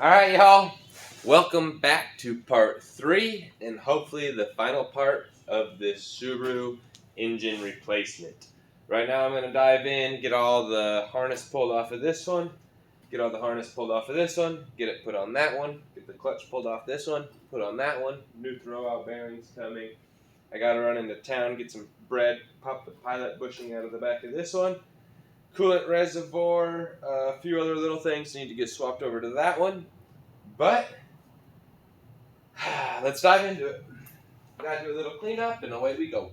Alright, y'all. Welcome back to part 3 and hopefully the final part of this Subaru engine replacement. Right now I'm going to dive in, get all the harness pulled off of this one, get all the harness pulled off of this one, get it put on that one, get the clutch pulled off this one, put on that one, new throwout bearings coming. I got to run into town, get some bread, pop the pilot bushing out of the back of this one. Coolant reservoir, a few other little things need to get swapped over to that one. But let's dive into it. Gotta do a little cleanup and away we go.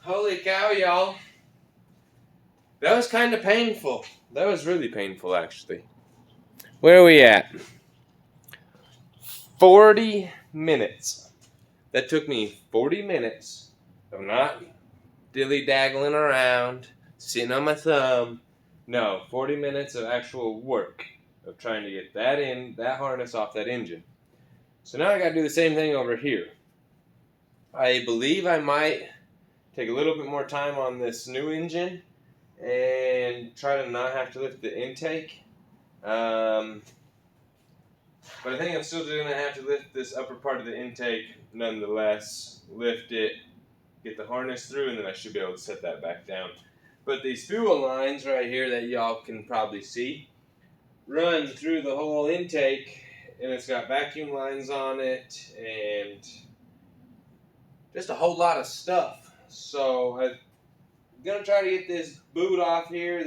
Holy cow, y'all. That was kind of painful. That was really painful, actually. Where are we at? 40 minutes. That took me 40 minutes of not dilly-daggling around, sitting on my thumb. No, 40 minutes of actual work of trying to get that harness off that engine. So now I got to do the same thing over here. I believe I might take a little bit more time on this new engine and try to not have to lift the intake. But I think I'm still going to have to lift this upper part of the intake nonetheless. Lift it, get the harness through, and then I should be able to set that back down. But these fuel lines right here that y'all can probably see run through the whole intake, and it's got vacuum lines on it and just a whole lot of stuff. So I'm gonna try to get this boot off here.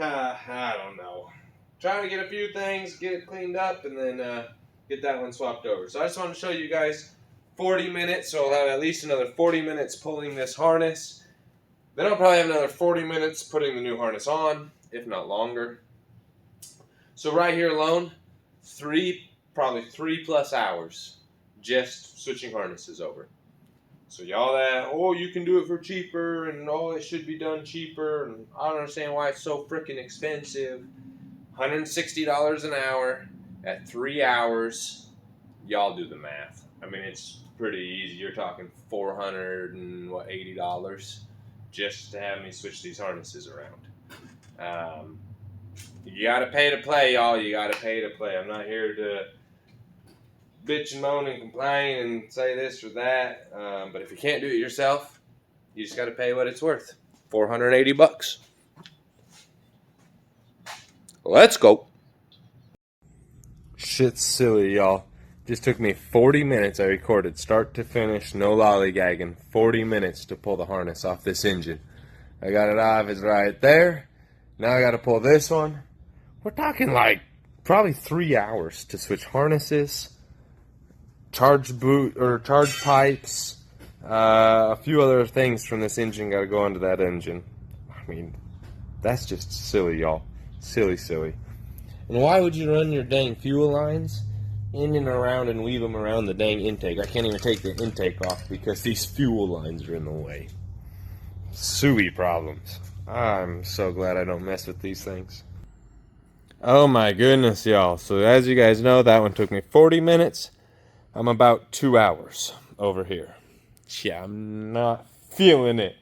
I don't know. Trying to get a few things, get it cleaned up, and then get that one swapped over. So I just want to show you guys 40 minutes. So I'll have at least another 40 minutes pulling this harness. Then I'll probably have another 40 minutes putting the new harness on, if not longer. So right here alone, probably 3+ hours just switching harnesses over. So y'all that, oh, you can do it for cheaper, and oh, it should be done cheaper, and I don't understand why it's so freaking expensive. $160 an hour at 3 hours. Y'all do the math. I mean, it's pretty easy. You're talking $480 just to have me switch these harnesses around. You gotta pay to play, y'all. You gotta pay to play. I'm not here to bitch and moan and complain and say this or that. But if you can't do it yourself, you just gotta pay what it's worth. $480. Let's go. Shit's silly, y'all. Just took me 40 minutes. I recorded start to finish, no lollygagging. 40 minutes to pull the harness off this engine. I got it off. It's right there. Now I got to pull this one. We're talking like probably 3 hours to switch harnesses, charge pipes, a few other things from this engine got to go onto that engine. I mean, that's just silly, y'all. Silly, silly. And why would you run your dang fuel lines in and around and weave them around the dang intake? I can't even take the intake off because these fuel lines are in the way. Suey problems. I'm so glad I don't mess with these things. Oh my goodness, y'all. So as you guys know, that one took me 40 minutes. I'm about 2 hours over here. Yeah, I'm not feeling it.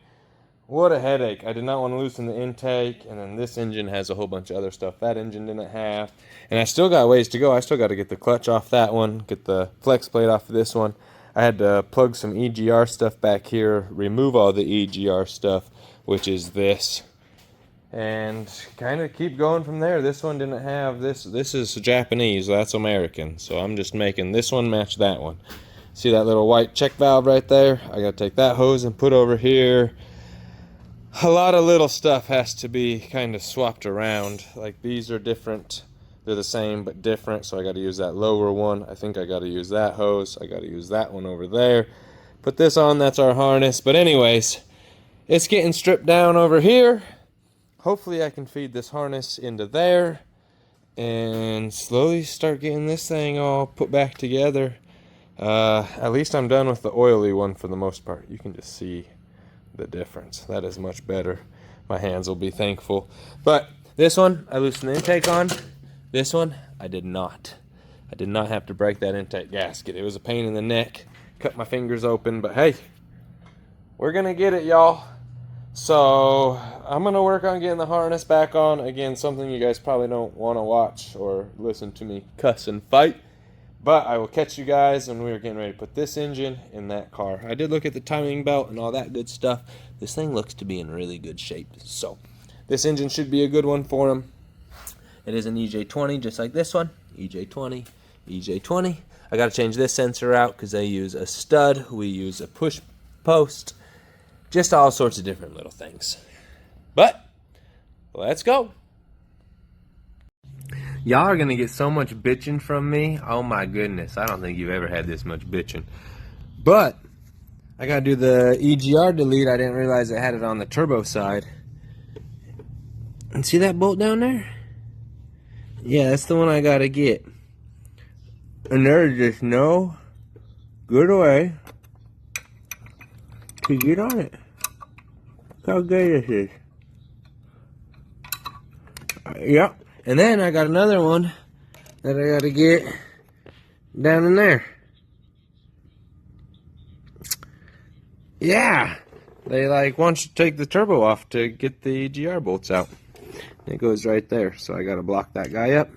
What a headache. I did not want to loosen the intake, and then this engine has a whole bunch of other stuff that engine didn't have. And I still got ways to go. I still got to get the clutch off that one, get the flex plate off of this one. I had to plug some EGR stuff back here, remove all the EGR stuff, which is this, and kind of keep going from there. This one didn't have this. This is Japanese, that's American, so I'm just making this one match that one. See that little white check valve right there? I got to take that hose and put over here. A lot of little stuff has to be kind of swapped around. Like these are different. They're the same but different, so I got to use that lower one. I think I got to use that hose. I got to use that one over there. Put this on, that's our harness. But anyways, it's getting stripped down over here. Hopefully I can feed this harness into there and slowly start getting this thing all put back together. At least I'm done with the oily one for the most part. You can just see the difference. That is much better. My hands will be thankful. But this one, I loosened the intake on. This one, I did not. I did not have to break that intake gasket. It was a pain in the neck. Cut my fingers open, but hey, we're gonna get it, y'all. So I'm gonna work on getting the harness back on. Again, something you guys probably don't want to watch or listen to me cuss and fight. But I will catch you guys when we're getting ready to put this engine in that car. I did look at the timing belt and all that good stuff. This thing looks to be in really good shape. So this engine should be a good one for him. It is an EJ20 just like this one. EJ20, EJ20. I got to change this sensor out because they use a stud. We use a push post. Just all sorts of different little things. But let's go. Y'all are going to get so much bitching from me. Oh my goodness. I don't think you've ever had this much bitching. But I got to do the EGR delete. I didn't realize I had it on the turbo side. And see that bolt down there? Yeah, that's the one I got to get. And there's just no good way to get on it. Look how good this is. Yep. And then I got another one that I got to get down in there. Yeah. They like want you to take the turbo off to get the EGR bolts out. It goes right there. So I got to block that guy up.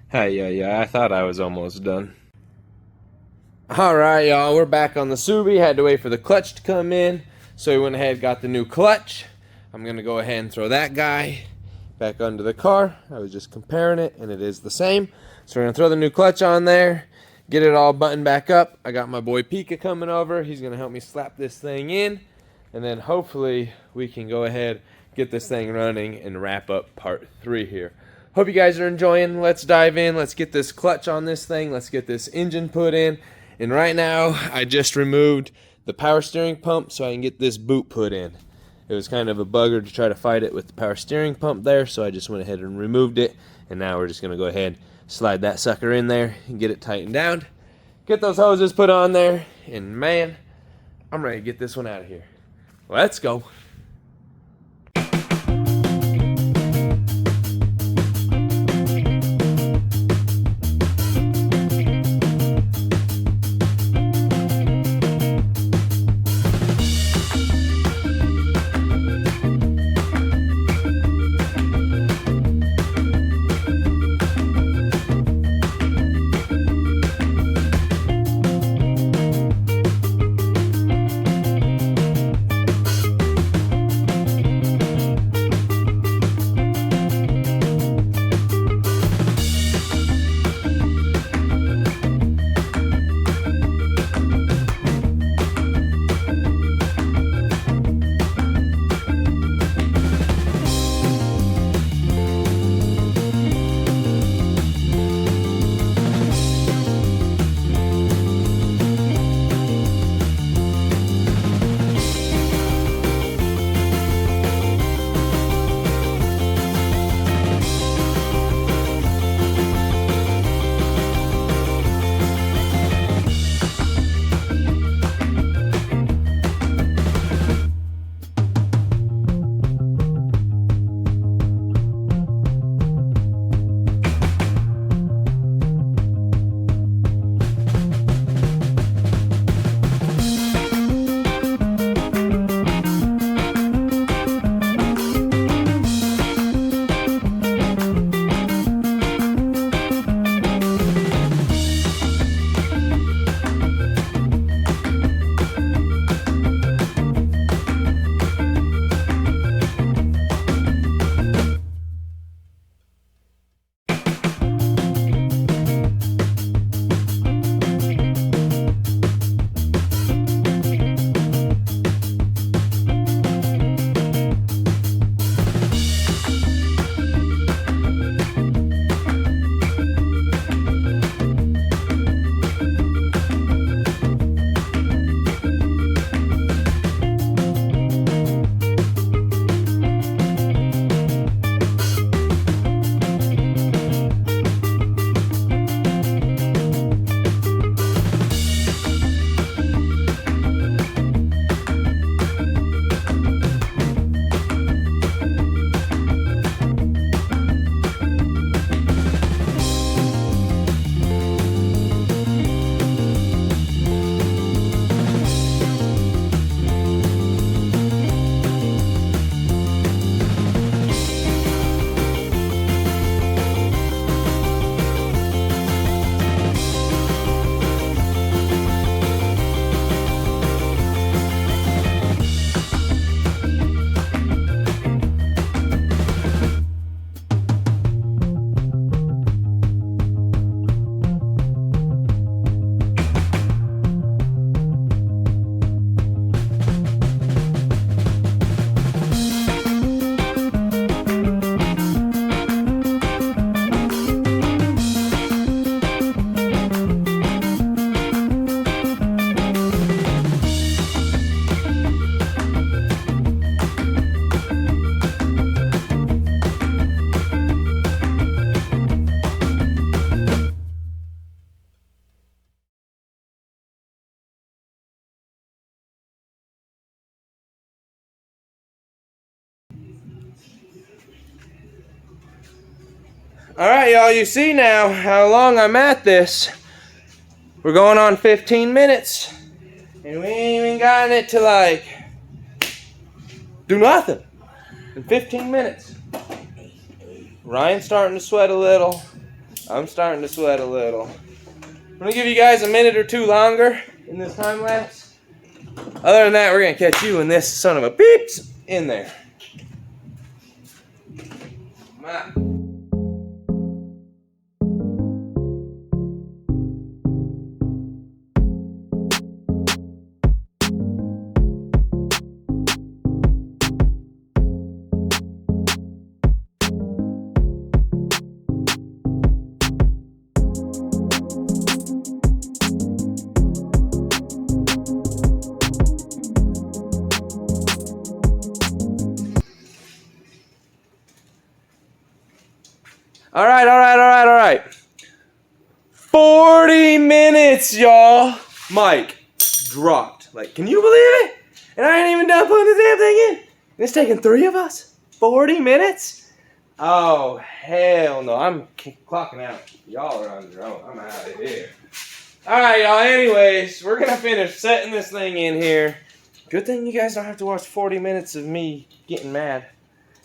Hey, yeah, I thought I was almost done. Alright, y'all, we're back on the Subi. Had to wait for the clutch to come in. So we went ahead and got the new clutch. I'm going to go ahead and throw that guy back under the car. I was just comparing it, and it is the same. So we're going to throw the new clutch on there, get it all buttoned back up. I got my boy Pika coming over. He's going to help me slap this thing in, and then hopefully we can go ahead, get this thing running, and wrap up part 3 here. Hope you guys are enjoying. Let's dive in. Let's get this clutch on this thing. Let's get this engine put in. And right now, I just removed the power steering pump so I can get this boot put in. It was kind of a bugger to try to fight it with the power steering pump there, so I just went ahead and removed it. And now we're just going to go ahead, slide that sucker in there, and get it tightened down. Get those hoses put on there, and man, I'm ready to get this one out of here. Let's go. Alright, y'all, you see now how long I'm at this. We're going on 15 minutes. And we ain't even gotten it to like do nothing in 15 minutes. Ryan's starting to sweat a little. I'm starting to sweat a little. I'm gonna give you guys a minute or two longer in this time lapse. Other than that, we're gonna catch you when this son of a beeps in there. Come on. All right. 40 minutes, y'all. Mike dropped. Like, can you believe it? And I ain't even done putting the damn thing in. It's taking 3 of us. 40 minutes? Oh, hell no. I'm clocking out. Y'all are on your own. I'm out of here. All right, y'all. Anyways, we're going to finish setting this thing in here. Good thing you guys don't have to watch 40 minutes of me getting mad.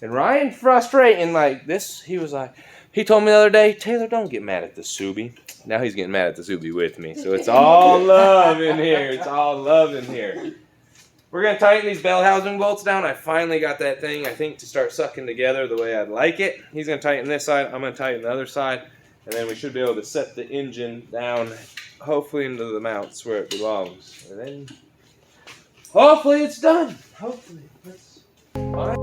And Ryan frustrating like this. He told me the other day, Taylor, don't get mad at the Subi. Now he's getting mad at the Subi with me. So it's all love in here. It's all love in here. We're going to tighten these bell housing bolts down. I finally got that thing, I think, to start sucking together the way I'd like it. He's going to tighten this side. I'm going to tighten the other side. And then we should be able to set the engine down, hopefully into the mounts where it belongs. And then, hopefully it's done. Hopefully. That's fine.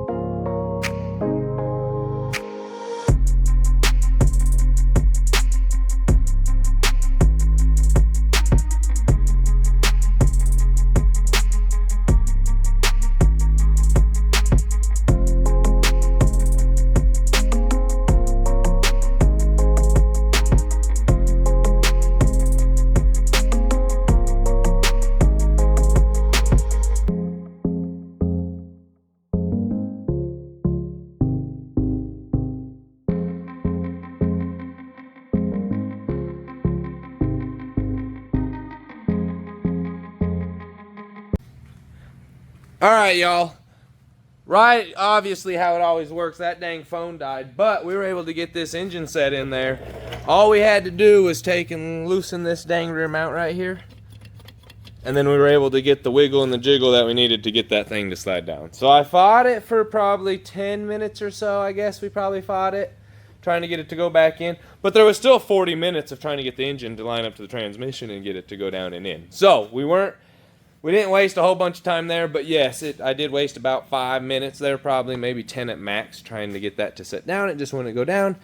Alright, y'all. Right, obviously how it always works, that dang phone died, but we were able to get this engine set in there. All we had to do was take and loosen this dang rear mount right here. And then we were able to get the wiggle and the jiggle that we needed to get that thing to slide down. So I fought it for probably 10 minutes or so, I guess we probably fought it, trying to get it to go back in. But there was still 40 minutes of trying to get the engine to line up to the transmission and get it to go down and in. So we didn't waste a whole bunch of time there, but yes, I did waste about 5 minutes there, probably maybe 10 at max, trying to get that to sit down. It just wouldn't go down.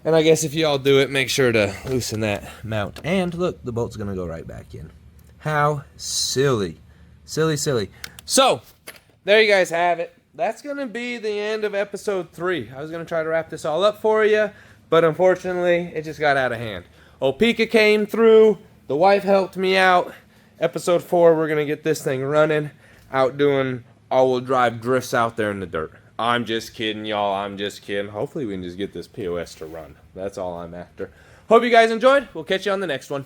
And I guess if you all do it, make sure to loosen that mount. And look, the bolt's going to go right back in. How silly. Silly, silly. So, there you guys have it. That's going to be the end of episode 3. I was going to try to wrap this all up for you, but unfortunately, it just got out of hand. Opeka came through. The wife helped me out. Episode 4, we're going to get this thing running, out doing all-wheel drive drifts out there in the dirt. I'm just kidding, y'all. I'm just kidding. Hopefully we can just get this POS to run. That's all I'm after. Hope you guys enjoyed. We'll catch you on the next one.